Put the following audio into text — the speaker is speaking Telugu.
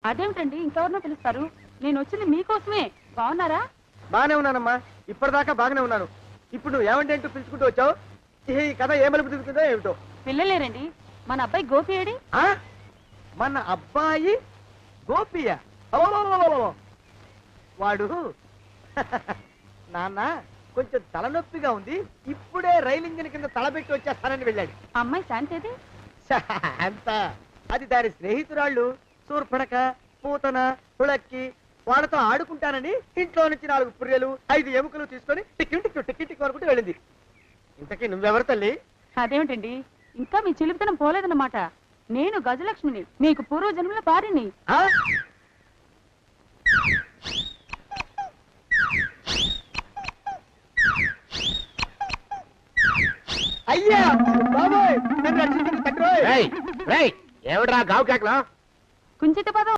అదేమిటండి ఇంకెవరినో పిలుస్తారు? నేను వచ్చింది మీకోసమే. బాగున్నారా? బాగానే ఉన్నానమ్మా, ఇప్పటిదాకా బాగానే ఉన్నాను. ఇప్పుడు నువ్వు ఏమంటే అంటూ పిలుచుకుంటూ వచ్చావు. ఈ కథ ఏ మలుపు తిరుగుతుందో ఏమిటో. పిల్లలేరండి. మన అబ్బాయి గోపి ఏడి? ఆ? మన అబ్బాయి గోపియ వాడు నాన్న కొంచెం తలనొప్పిగా ఉంది, ఇప్పుడే రైలు ఇంజిన్ కింద తలబెట్టి వచ్చేస్తానని వెళ్ళాడు. అమ్మాయి శాంతేది? అంత అది దాని స్నేహితురాళ్ళు సూర్పడక, పూతన, తుళక్కి వాళ్ళతో ఆడుకుంటానని ఇంట్లో నుంచి 4 పుర్రెలు 5 ఎముకలు తీసుకొని టిక్కి అనుకుంటూ వెళ్ళింది. ఇంతకీ నువ్వెవరు తల్లి? అదేమిటండి ఇంకా మీ చిలుపుతనం పోలేదన్నమాట. నేను గజలక్ష్మిని, మీకు పూర్వ జన్మల భార్యని. ఆ? అయ్యా బాబోయ్, నన్ను రక్షించండి తండ్రోయ్. ఏమిట్రా గావు కేకలో? కుంచిత పదం